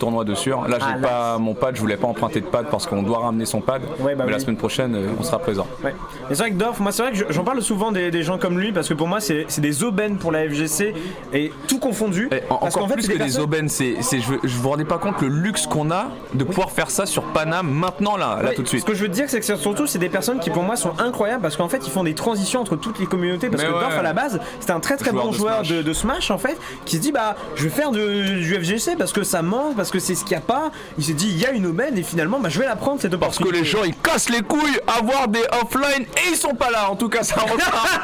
tournoi dessus. Là, j'ai pas mon pad, je voulais pas emprunter de pad parce qu'on doit ramener son pad. Mais la semaine prochaine, on sera présent. Ouais. Et c'est vrai que Dorf, moi c'est vrai que j'en parle souvent des gens comme lui parce que pour moi c'est des aubaines pour la FGC et tout confondu. Et encore plus que des aubaines, je vous rendez pas compte le luxe qu'on a de pouvoir faire ça sur Paname maintenant là tout de suite. Ce que je veux te dire c'est que surtout c'est des personnes qui pour moi sont incroyables parce qu'en fait ils font des transitions entre toutes les communautés parce que Dorf à la base c'était un très bon joueur de Smash en fait qui se dit bah je vais faire du FGC parce que ça manque, parce que c'est ce qu'il n'y a pas. Il s'est dit il y a une aubaine et finalement bah, je vais la prendre cette opportunité. Parce que les gens ils cassent les couilles à voir des offline et ils sont pas là. En tout cas ça repart.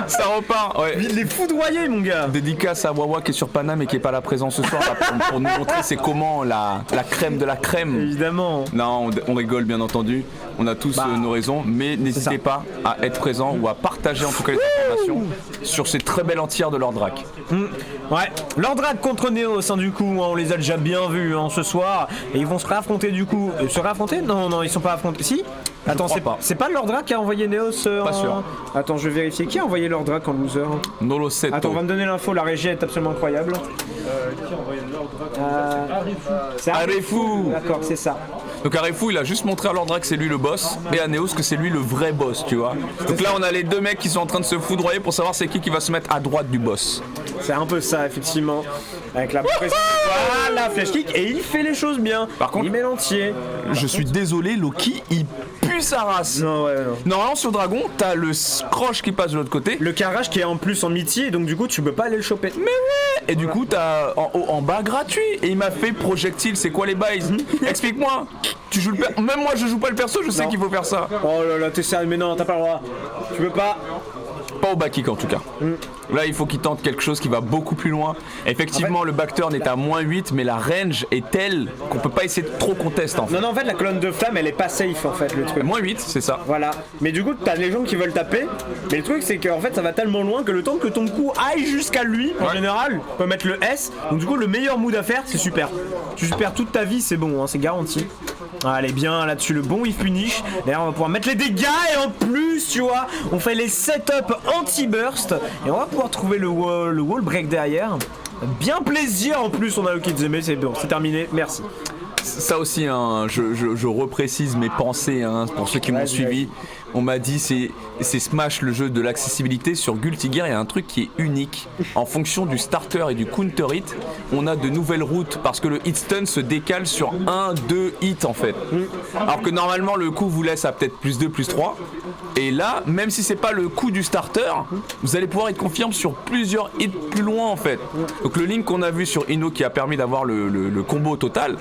Ça repart. Ouais. Il est foudroyé mon gars. Dédicace à Wawa qui est sur Paname et qui est pas là présent ce soir là, pour nous montrer c'est comment la crème de la crème. Évidemment. Non on rigole bien entendu. On a tous nos raisons mais n'hésitez pas à être présent ou à partager en tout cas les informations sur ces très belles entières de Lordrac. Ouais, Lordrac contre Neos, du coup, on les a déjà bien vus ce soir, et ils vont se réaffronter du coup. Se réaffronter ? Non, ils sont pas affrontés. Si ? Attends, c'est pas Lordrac qui a envoyé Neos Pas sûr. Attends, je vais vérifier. Qui a envoyé Lordrac en loser ? Nolo 7. Attends, on va me donner l'info, la régie est absolument incroyable. Qui a envoyé Lordrac ? C'est Arifou. D'accord, c'est ça. Donc Arifou il a juste montré à Lordrac que c'est lui le boss et à Neos que c'est lui le vrai boss, tu vois. Donc là on a les deux mecs qui sont en train de se foudroyer pour savoir c'est qui va se mettre à droite du boss. C'est un peu ça effectivement. Avec la pression. Voilà, flash kick et il fait les choses bien. Par contre, il met l'entier. Je suis désolé, Loki il pue sa race. Non. Normalement sur Dragon t'as le croche qui passe de l'autre côté. Le Karash qui est en plus en métier donc du coup tu peux pas aller le choper. Mais ouais. Et du coup t'as en haut en bas gratuit. Et il m'a fait projectile, c'est quoi les bails? Explique-moi. Tu joues le même moi je joue pas le perso, je sais qu'il faut faire ça. Oh là là, t'es sérieux, mais non, t'as pas le droit. Tu peux pas. Pas au back kick en tout cas. Là il faut qu'il tente quelque chose qui va beaucoup plus loin. Effectivement le back turn est à -8 mais la range est telle qu'on peut pas essayer de trop contest en fait. Non en fait la colonne de flamme elle est pas safe en fait le truc. -8 c'est ça. Voilà. Mais du coup t'as les gens qui veulent taper. Mais le truc c'est qu'en fait ça va tellement loin que le temps que ton coup aille jusqu'à lui en général on peut mettre le S. Donc du coup le meilleur mood à faire c'est super. Tu perds toute ta vie c'est bon c'est garanti. Allez bien là-dessus le bon whiff punish. D'ailleurs on va pouvoir mettre les dégâts et en plus tu vois on fait les setups anti-burst et on va pouvoir trouver le wall break derrière. Bien plaisir en plus on a le Kizeme, c'est bon, c'est terminé, merci. Ça aussi hein, je reprécise mes pensées hein, pour ceux qui m'ont suivi. On m'a dit c'est Smash le jeu de l'accessibilité. Sur Guilty Gear il y a un truc qui est unique. En fonction du starter et du counter hit, on a de nouvelles routes parce que le hit stun se décale sur 1-2 hits en fait. Alors que normalement le coup vous laisse à peut-être +2, +3. Et là, même si c'est pas le coup du starter, vous allez pouvoir être confirme sur plusieurs hits plus loin en fait. Donc le link qu'on a vu sur Ino qui a permis d'avoir le combo total,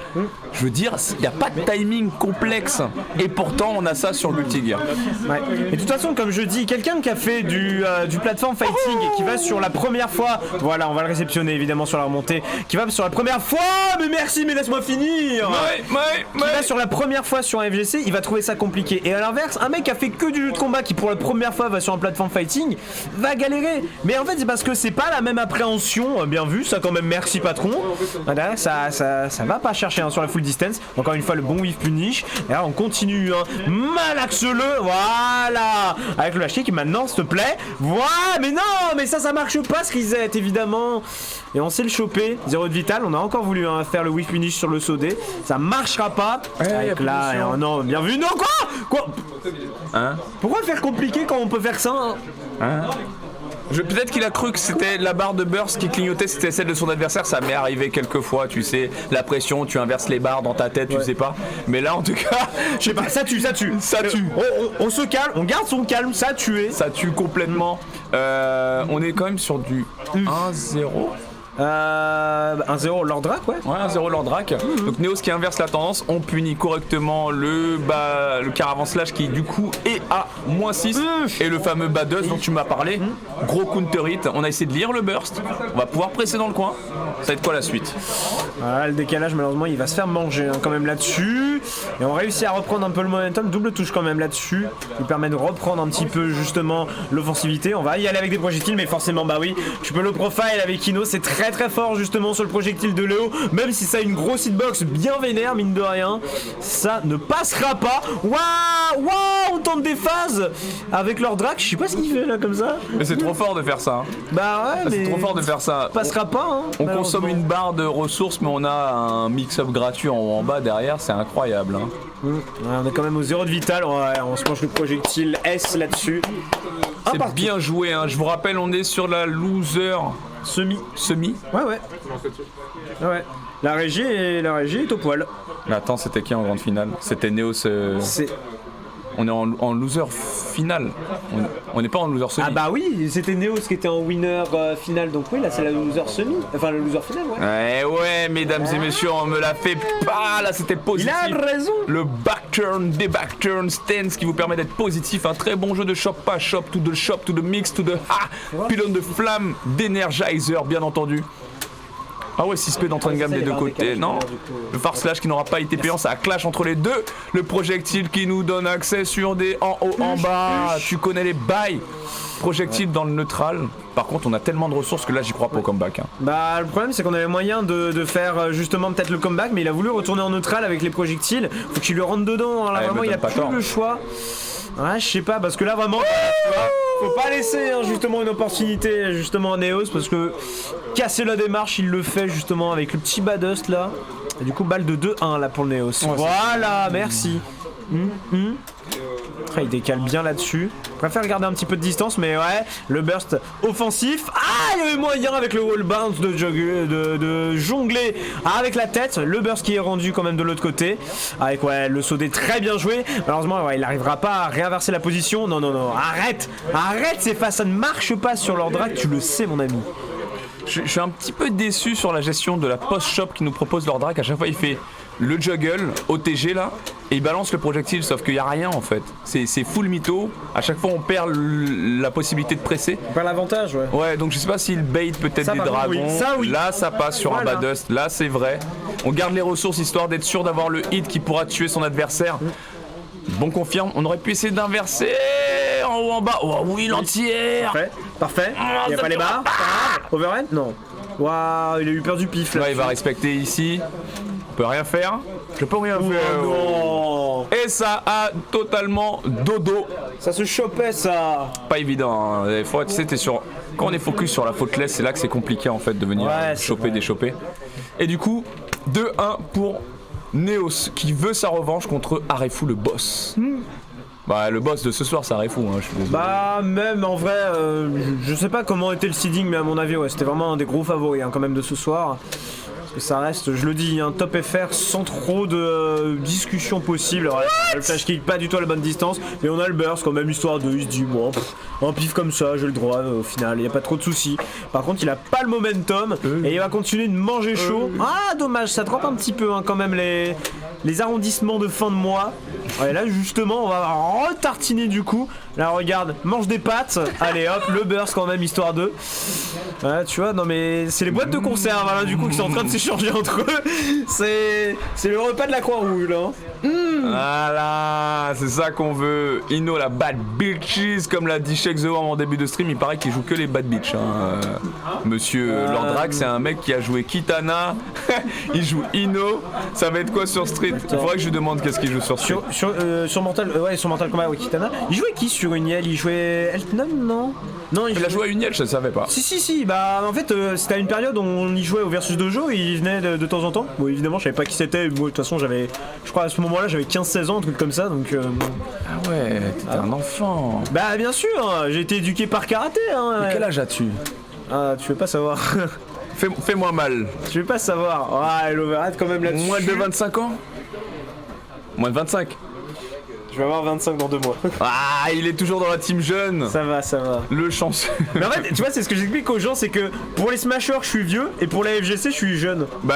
je veux dire, il n'y a pas de timing complexe. Et pourtant on a ça sur Guilty Gear. Ouais. Et de toute façon, comme je dis, quelqu'un qui a fait du platform fighting et qui va sur la première fois, voilà, on va le réceptionner évidemment sur la remontée, qui va sur la première fois, mais merci, mais laisse-moi finir. Qui va sur la première fois sur un FGC, il va trouver ça compliqué. Et à l'inverse, un mec qui a fait que du jeu de combat, qui pour la première fois va sur un platform fighting, va galérer. Mais en fait, c'est parce que c'est pas la même appréhension. Bien vu, ça quand même, merci patron. Voilà, ça va pas chercher sur la full distance. Encore une fois, le bon whiff punish. Et là, on continue. Malaxe-le. Voilà. Avec le HK qui maintenant, s'il te plaît. Voilà. Mais non, mais ça marche pas ce reset, évidemment. Et on sait le choper. 0 de vital. On a encore voulu faire le whiff punish sur le Sodé. Ça marchera pas. Avec là, non, bien vu. Non, quoi hein? Pourquoi le faire compliqué quand on peut faire ça hein? Peut-être qu'il a cru que c'était la barre de burst qui clignotait, c'était celle de son adversaire. Ça m'est arrivé quelques fois, tu sais, la pression, tu inverses les barres dans ta tête, tu sais pas. Mais là, en tout cas, je sais pas, ça tue. On se calme, on garde son calme, ça a tué. Ça tue complètement. On est quand même sur du 1-0. 1-0 Lordrac, ouais. Ouais, 1-0 Lordrac. Donc Neos qui inverse la tendance, on punit correctement le Caravan Slash qui du coup est à -6 et le fameux Badeuse dont tu m'as parlé. Gros counter hit, on a essayé de lire le burst, on va pouvoir presser dans le coin. Ça va être quoi la suite? Voilà, le décalage malheureusement il va se faire manger quand même là-dessus. Et on réussit à reprendre un peu le momentum, double touche quand même là-dessus. Il permet de reprendre un petit peu justement l'offensivité. On va y aller avec des projectiles mais forcément bah oui, tu peux le profile avec Ino, c'est très très très fort justement sur le projectile de Léo, même si ça a une grosse hitbox bien vénère mine de rien, ça ne passera pas. Waouh, on tente des phases avec leur drac, je sais pas ce qu'il fait là comme ça. Mais c'est trop fort de faire ça. Bah ouais, mais c'est trop fort de faire ça. Passera pas. Hein, on consomme une barre de ressources, mais on a un mix-up gratuit en bas derrière, c'est incroyable. Hein. Ouais, on est quand même au 0 de vital, on se mange le projectile S là-dessus. C'est bien joué, hein. Je vous rappelle, on est sur la loser semi. Ouais. La régie est au poil. Mais attends, c'était qui en grande finale? C'était Neos. On est en loser final. On n'est pas en loser semi. Ah bah oui, c'était Neos qui était en winner final, donc oui, là c'est la loser semi. Enfin, le loser final, ouais. Ouais, mesdames et messieurs, on me l'a fait pas. Là, c'était positif. Il a raison. Le backturn, des backturn stance qui vous permet d'être positif. Un très bon jeu de shop, pas shop, to the mix, to the pylône de flamme, d'energizer, bien entendu. Ah ouais, 6P d'entraîne gamme des deux côtés, non? Le Far Slash qui n'aura pas été payant, ça clash entre les deux. Le projectile qui nous donne accès sur des en haut, en bas. Tu connais les bails. Projectile dans le neutral. Par contre, on a tellement de ressources que là, j'y crois pas au comeback. Hein. Bah, le problème, c'est qu'on avait moyen de faire justement peut-être le comeback, mais il a voulu retourner en neutral avec les projectiles. Faut qu'il lui rentre dedans. Hein. Là, vraiment, il a plus le choix. Ouais, je sais pas, parce que là, vraiment, tu vois, faut pas laisser justement une opportunité justement à Neos, parce que casser la démarche, il le fait justement avec le petit Badust là. Et du coup, balle de 2-1 là pour le Neos. Ouais, voilà, merci. Après, il décale bien là-dessus. Je préfère garder un petit peu de distance, mais ouais, le burst offensif. Ah, il y avait moyen avec le wall bounce de jongler avec la tête. Le burst qui est rendu quand même de l'autre côté. Avec le saut des très bien joué. Malheureusement, il n'arrivera pas à réinverser la position. Non, arrête, ces phases, ça ne marche pas sur leur drag, tu le sais, mon ami. Je suis un petit peu déçu sur la gestion de la post-shop qui nous propose leur drag. À chaque fois, il fait le juggle, OTG là, et il balance le projectile, sauf qu'il n'y a rien en fait. C'est full mytho. À chaque fois, on perd la possibilité de presser. On perd l'avantage, ouais. Ouais, donc je sais pas s'il bait peut-être des dragons. Oui. Ça, oui. Là, ça passe sur un Badust. Là, c'est vrai. On garde les ressources histoire d'être sûr d'avoir le hit qui pourra tuer son adversaire. Bon, confirme. On aurait pu essayer d'inverser en haut, en bas. Oh oui, l'entière. Parfait. Il n'y a pas les barres. Overhead? Non. Waouh, il a eu peur du pif là. Là, il va respecter ici. On peut rien faire. Je peux rien faire. Non. Et ça a totalement dodo. Ça se chopait ça. Pas évident. Hein. Faut être, t'es sur. Quand on est focus sur la faultless, c'est là que c'est compliqué en fait de venir choper, déchoper. Et du coup, 2-1 pour Neos qui veut sa revanche contre Arefu le boss. Bah le boss de ce soir c'est Arefu, hein, je suis désolé. Bah même en vrai, je sais pas comment était le seeding, mais à mon avis c'était vraiment un des gros favoris quand même de ce soir. Parce que ça reste, je le dis, un top FR sans trop de discussion possible. Alors, le flash kick pas du tout à la bonne distance, mais on a le burst quand même, histoire de, il se dit bon, un pif comme ça, j'ai le droit au final, il n'y a pas trop de soucis. Par contre, il a pas le momentum et il va continuer de manger chaud. Ah dommage, ça drop un petit peu quand même les arrondissements de fin de mois. Ouais, là justement, on va retartiner du coup. Là regarde, mange des pâtes. Allez hop, le burst quand même, histoire de. Ouais, tu vois, non mais c'est les boîtes de conserve là du coup qui sont en train de s'échanger entre eux. C'est le repas de la Croix-Rouge là. Voilà, c'est ça qu'on veut. Ino la bad bitches, comme l'a dit Shake the Worm en début de stream, il paraît qu'il joue que les bad bitches. Hein. Monsieur Lordrax, c'est un mec qui a joué Kitana, il joue Ino. Ça va être quoi sur Street? Il faudrait que je lui demande qu'est-ce qu'il joue sur Street. Sur Mortal, sur Mortal Kombat, Kitana. Il jouait qui sur Uniel? Il jouait Elton, non? Non, il a joué à Uniel, je ne savais pas. Si, bah en fait c'était à une période où on y jouait au Versus Dojo et il venait de temps en temps. Bon évidemment je savais pas qui c'était, moi de toute façon j'avais, je crois à ce moment là j'avais 15-16 ans, un truc comme ça donc... Ah ouais, t'étais un enfant. Bah bien sûr, j'ai été éduqué par karaté hein. Mais quel âge as-tu? Ah tu veux pas savoir. Fais-moi mal. Tu veux pas savoir. Ah l'overhead quand même là-dessus. Moins de 25 ans? Moins de 25. Je vais avoir 25 dans 2 mois. Ah, il est toujours dans la team jeune. Ça va. Le chanceux. Mais en fait, tu vois, c'est ce que j'explique aux gens, c'est que pour les smashers, je suis vieux, et pour la FGC, je suis jeune. Bah,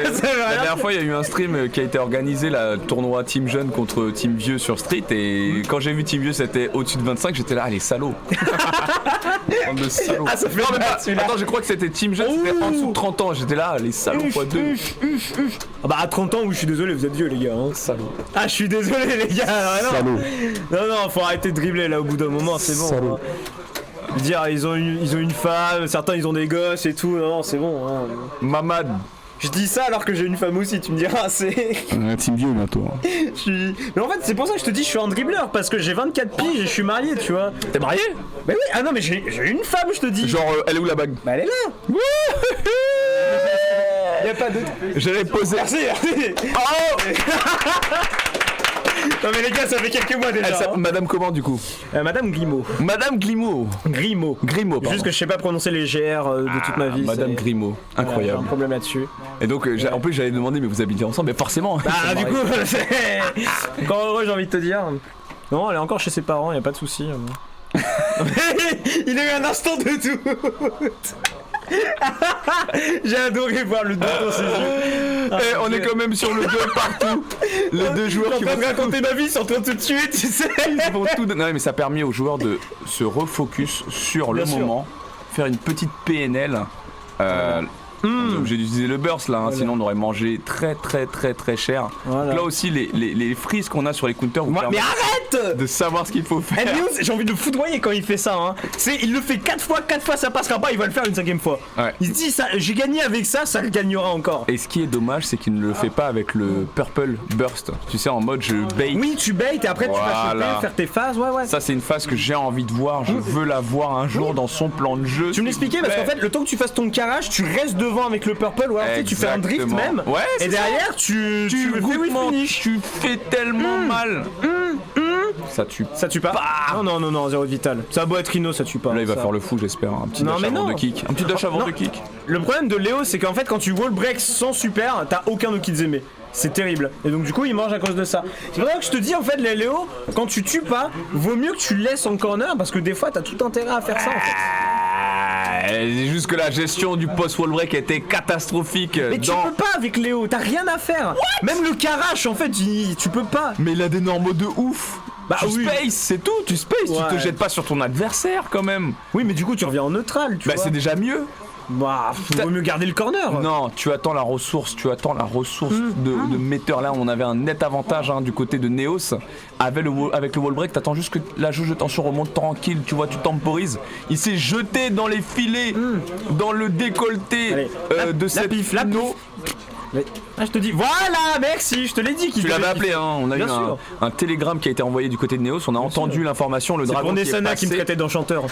la dernière fois, il y a eu un stream qui a été organisé, la tournoi team jeune contre team vieux sur Street, et quand j'ai vu team vieux, c'était au-dessus de 25, j'étais là, les salauds. De salauds. Ah, ça fait attends, je crois que c'était team jeune, c'était en dessous de 30 ans, j'étais là, les salauds fois 2. Ah bah à 30 ans, oui, je suis désolé, vous êtes vieux, les gars. Hein. Salauds. Ah, je suis désolé, les gars. Non, faut arrêter de dribbler là au bout d'un moment, c'est bon. Dire ils ont une femme, certains ils ont des gosses et tout, non c'est bon. Hein. Mamad. Je dis ça alors que j'ai une femme aussi, tu me diras, c'est... Team vieux bientôt. Mais en fait c'est pour ça que je te dis je suis un dribbleur, parce que j'ai 24 piges et je suis marié, tu vois. T'es marié? Mais oui, ah non mais j'ai une femme je te dis. Genre, elle est où la bague? Bah elle est là. Y'a pas d'autre. J'allais poser. Merci. Oh Non mais les gars, ça fait quelques mois déjà. Hein. Madame comment du coup? Madame Grimaud. Madame Grimaud. Grimaud, pardon. Juste que je sais pas prononcer les GR de toute ma vie. Madame Grimaud, incroyable. J'ai un problème là-dessus. Et donc, en plus, j'allais demander, mais vous habitez ensemble? Mais forcément. Ah, du coup, c'est encore heureux, j'ai envie de te dire. Non, elle est encore chez ses parents, y a pas de souci. Il a eu un instant de doute. J'ai adoré voir le 2 dans ses yeux. On est quand même sur le 2 partout. Les deux joueurs qui vont vont raconter ma vie, ils sont en train de te tuer, tu sais. Ils vont tout. Non mais ça permet aux joueurs de se refocus sur le moment, faire une petite PNL. On est obligé d'utiliser le burst là, hein, sinon on aurait mangé très cher. Voilà. Là aussi les frises qu'on a sur les counters vous mais arrête de savoir ce qu'il faut faire. J'ai envie de le foudroyer quand il fait ça. Hein. Il le fait 4 fois ça passera pas, il va le faire une 5ème fois. Ouais. Il se dit ça, j'ai gagné avec ça, ça le gagnera encore. Et ce qui est dommage c'est qu'il ne le fait pas avec le purple burst. Tu sais en mode je bait. Oui tu bait et après tu vas choper, faire tes phases, ouais. Ça c'est une phase que j'ai envie de voir, je veux la voir un jour dans son plan de jeu. Tu me l'expliquais parce qu'en fait le temps que tu fasses ton carrage, tu restes devant avec le purple ou alors tu fais un drift même. Ouais, et derrière tu finish. Tu fais tellement mal. Ça tue. Ça tue pas. Non, 0 de vital. Ça a beau être Rhino, ça tue pas. Là il va faire le fou j'espère, un petit dash avant de kick. Un petit dash avant de kick. Le problème de Léo c'est qu'en fait quand tu wall break sans super, t'as aucun no Kizeme. C'est terrible. Et donc du coup il mange à cause de ça. C'est pour ça que je te dis en fait les Léo, quand tu tues pas, vaut mieux que tu laisses en corner parce que des fois t'as tout intérêt à faire ça en fait. C'est juste que la gestion du post-wall break était catastrophique. Mais tu peux pas avec Léo, t'as rien à faire. Même le Karash en fait, tu peux pas. Mais il a des normaux de ouf. Tu space, c'est tout, tu space, tu te jettes pas sur ton adversaire quand même. Oui mais du coup tu reviens en neutral, tu vois. C'est déjà mieux. Bah, vaut mieux garder le corner. Non, tu attends la ressource de metteur. Là, on avait un net avantage du côté de Neos. Avec le wall break, t'attends juste que la jauge de tension remonte tranquille, tu vois, tu temporises. Il s'est jeté dans les filets, dans le décolleté de cette no. Je te dis, voilà, merci, je te l'ai dit qu'il Tu l'avais appelé, hein, on a eu un télégramme qui a été envoyé du côté de Neos, on a entendu l'information, le dragon qui est Sana passé. qui me traitait d'enchanteur.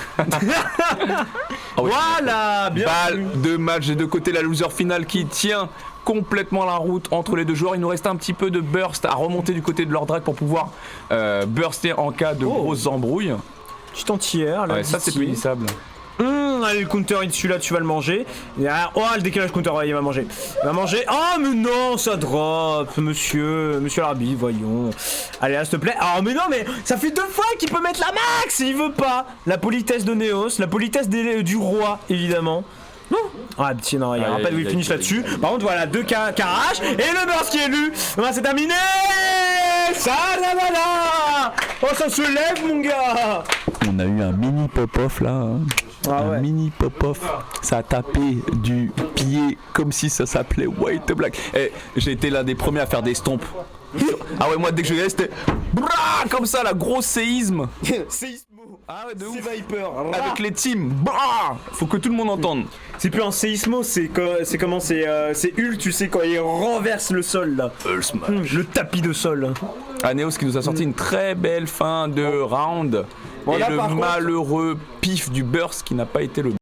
Voilà, bien. Balle de match des deux côtés, la loser finale qui tient complètement la route entre les deux joueurs. Il nous reste un petit peu de burst à remonter du côté de leur drag pour pouvoir burster en cas de grosses embrouilles. Petit entière, là. Ouais, ça c'est punissable. Allez, le counter, celui-là, tu vas le manger. Le décalage counter, il va manger. Il va manger. Oh, mais non, ça drop, monsieur l'arbitre, voyons. Allez, là, s'il te plaît. Oh, mais non, mais ça fait 2 fois qu'il peut mettre la max. Il veut pas. La politesse de Neos, la politesse du roi, évidemment. Non. Ah, petit, non, il y a pas de finish là-dessus. Par contre, voilà, 2 Karash et le burst qui est élu. C'est terminé. Ça, là. Oh, ça se lève, mon gars. On a eu un mini pop-off là. Mini pop-off. Ça a tapé du pied comme si ça s'appelait White Black. Et j'ai été l'un des premiers à faire des stompes. Ah ouais, moi dès que je l'ai c'était comme ça, la grosse séisme. Séismo. Ah ouais, de ouf. C'est Viper. Avec les teams. Faut que tout le monde entende. C'est plus un séismo, c'est comment c'est Hulk, tu sais, quand il renverse le sol là. Le tapis de sol. Neos qui nous a sorti une très belle fin de round. Et le malheureux pif du burst qui n'a pas été le